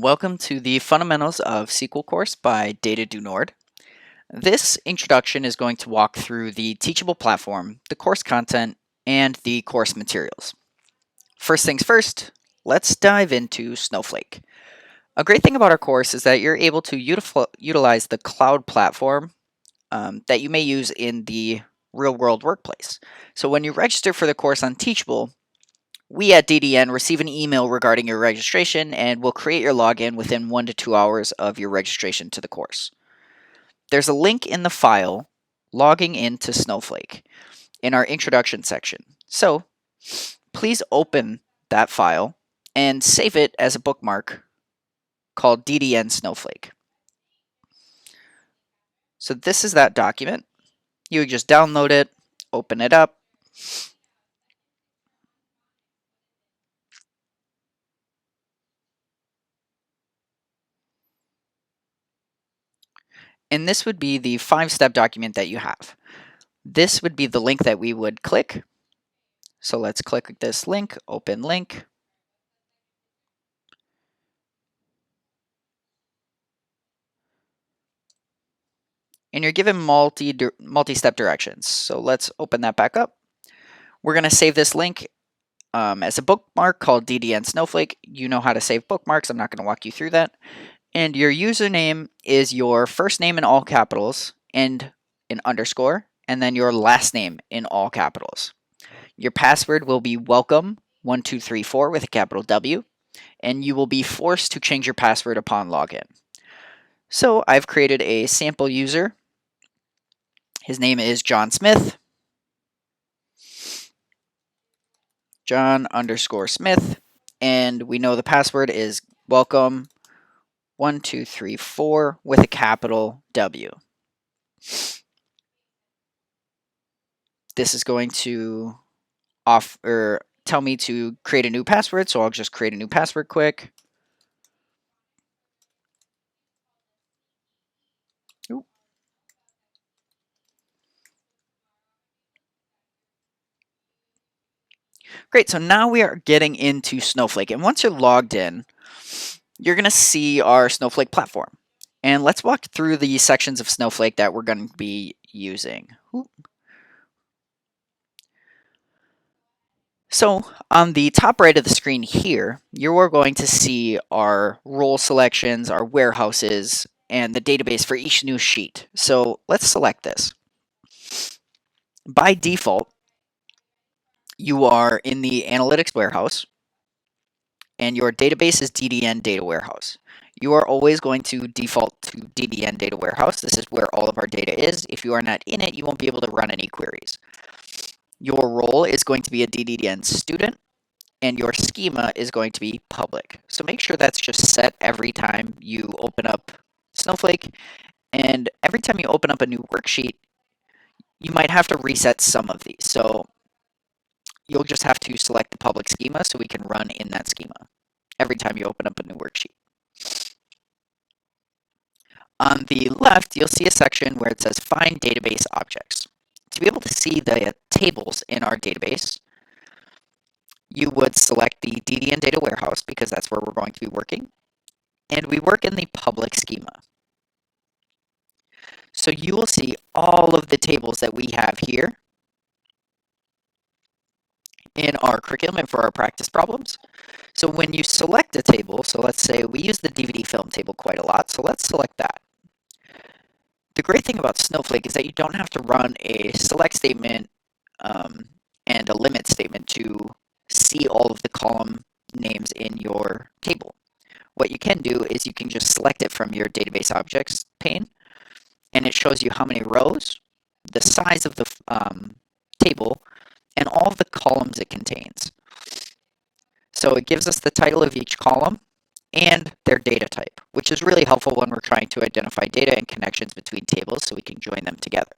Welcome to the Fundamentals of SQL course by Data do Nord. This introduction is going to walk through the teachable platform, the course content, and the course materials. First things first, let's dive into Snowflake. A great thing about our course is that you're able to utilize the cloud platform that you may use in the real-world workplace. So when you register for the course on Teachable, we at DDN receive an email regarding your registration and will create your login within 1 to 2 hours of your registration to the course. There's a link in the file logging into Snowflake in our introduction section. So please open that file and save it as a bookmark called DDN Snowflake. So this is that document. You just download it, open it up, and this would be the 5-step document that you have. This would be the link that we would click. So let's click this link, open link. And you're given multi-step directions. So let's open that back up. We're going to save this link as a bookmark called DDN Snowflake. You know how to save bookmarks. I'm not going to walk you through that. And your username is your first name in all capitals and an underscore, and then your last name in all capitals. Your password will be welcome1234 with a capital W, and you will be forced to change your password upon login. So I've created a sample user. His name is John Smith. John_Smith. And we know the password is welcome1234 with a capital W. This is going to tell me to create a new password, so I'll just create a new password quick. Great, so now we are getting into Snowflake, and once you're logged in, you're going to see our Snowflake platform. And let's walk through the sections of Snowflake that we're going to be using. So on the top right of the screen here, you're going to see our role selections, our warehouses, and the database for each new sheet. So let's select this. By default, you are in the Analytics Warehouse, and your database is DDN Data Warehouse. You are always going to default to DDN Data Warehouse. This is where all of our data is. If you are not in it, you won't be able to run any queries. Your role is going to be a DDN student, and your schema is going to be public. So make sure that's just set every time you open up Snowflake, and every time you open up a new worksheet, you might have to reset some of these. So you'll just have to select the public schema so we can run in that schema every time you open up a new worksheet. On the left, you'll see a section where it says Find Database Objects. To be able to see the tables in our database, you would select the DDN Data Warehouse because that's where we're going to be working, and we work in the public schema. So you will see all of the tables that we have here in our curriculum and for our practice problems. So when you select a table, so let's say we use the DVD film table quite a lot, so let's select that. The great thing about Snowflake is that you don't have to run a select statement and a limit statement to see all of the column names in your table. What you can do is you can just select it from your database objects pane, and it shows you how many rows, the size of the table, and all of the columns it contains. So it gives us the title of each column and their data type, which is really helpful when we're trying to identify data and connections between tables so we can join them together.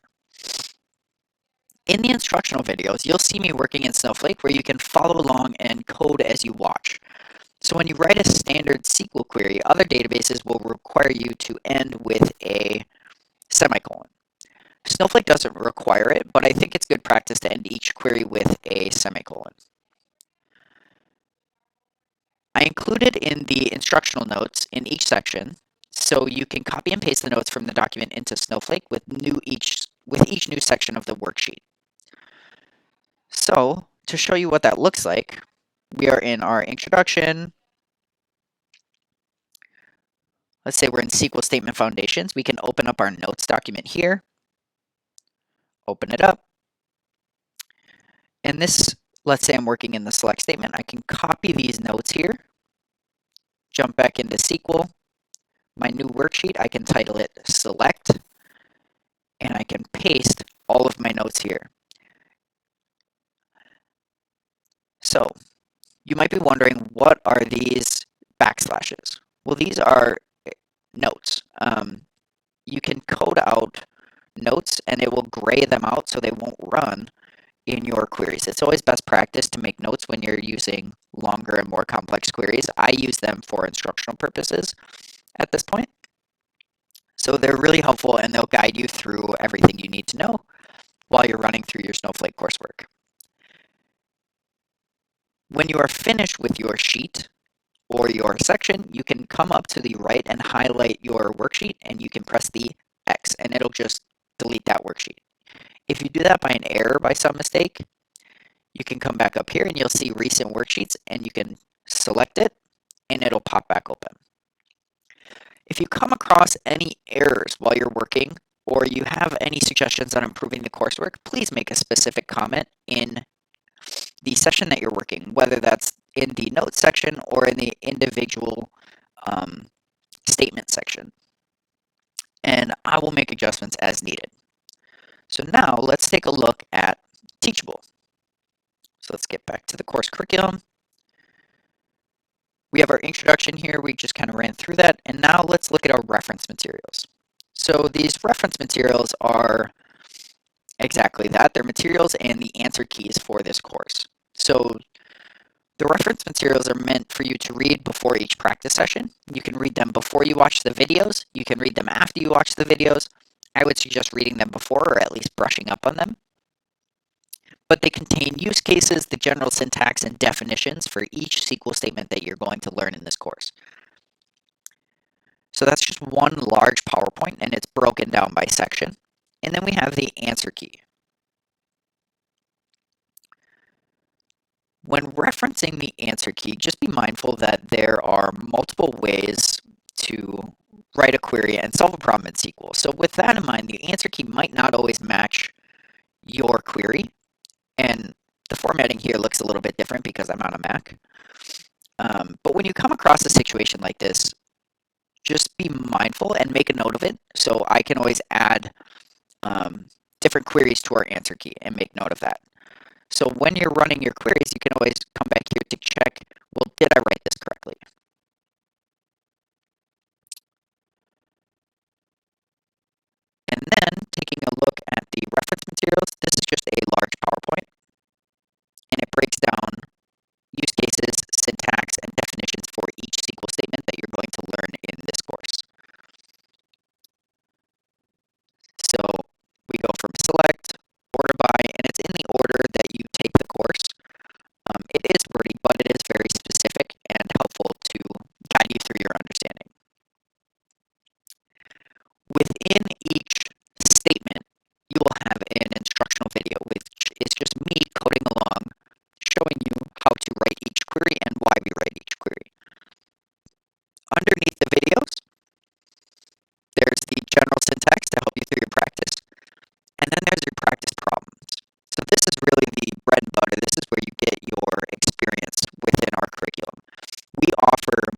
In the instructional videos, you'll see me working in Snowflake where you can follow along and code as you watch. So when you write a standard SQL query, other databases will require you to end with a semicolon. Snowflake doesn't require it, but I think it's good practice to end each query with a semicolon. I I included in the instructional notes in each section, so you can copy and paste the notes from the document into Snowflake with each new section of the worksheet. So, to show you what that looks like, we are in our introduction. Let's say we're in SQL Statement Foundations. We can open up our notes document here, open it up. And this, let's say I'm working in the select statement. I can copy these notes here, jump back into SQL. My new worksheet, I can title it Select, and I can paste all of my notes here. So, you might be wondering, what are these backslashes? Well, these are notes. You can code out notes and it will gray them out so they won't run in your queries. It's always best practice to make notes when you're using longer and more complex queries. I use them for instructional purposes at this point. So they're really helpful and they'll guide you through everything you need to know while you're running through your Snowflake coursework. When you are finished with your sheet or your section, you can come up to the right and highlight your worksheet, and you can press the X and it'll just delete that worksheet. If you do that by an error by some mistake, you can come back up here and you'll see recent worksheets and you can select it and it'll pop back open. If you come across any errors while you're working or you have any suggestions on improving the coursework, please make a specific comment in the session that you're working, whether that's in the notes section or in the individual statement section. And I will make adjustments as needed. So now let's take a look at Teachable. So let's get back to the course curriculum. We have our introduction here. We just kind of ran through that. And now let's look at our reference materials. So these reference materials are exactly that. They're materials and the answer keys for this course. So the reference materials are meant for you to read before each practice session. You can read them before you watch the videos. You can read them after you watch the videos. I would suggest reading them before or at least brushing up on them. But they contain use cases, the general syntax, and definitions for each SQL statement that you're going to learn in this course. So that's just one large PowerPoint, and it's broken down by section. And then we have the answer key. When referencing the answer key, just be mindful that there are multiple ways to write a query and solve a problem in SQL. So with that in mind, the answer key might not always match your query. And the formatting here looks a little bit different because I'm on a Mac. But when you come across a situation like this, just be mindful and make a note of it. So I can always add different queries to our answer key and make note of that. So when you're running your queries, you can always come back here to check, well, did I write this correctly? And then taking a look at the reference materials, this is just a large PowerPoint, and it breaks down use cases, syntax, and definitions for each SQL statement that you're going to learn in this course. So we go from select, order by, and it's in the order that you take the course. It is wordy, but it is very specific and helpful to guide you through your understanding. Within each statement, you will have an instructional video, which is just me coding along, showing you how to write each query and why we write each query. Underneath the videos, there's the general syntax to help you through your practice, and then there's your practice problems. So this is really the bread and butter. This is where you get your experience within our curriculum. We offer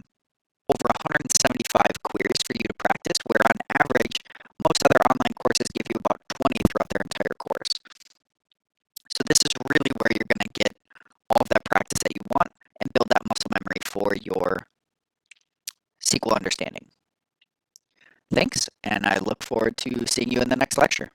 over 175 queries for you to practice, where on average, most other online courses give you about 20 throughout their entire course. So this is really where you're going to get all of that practice that you want and build that muscle memory for your SQL understanding. Thanks, and I look forward to seeing you in the next lecture.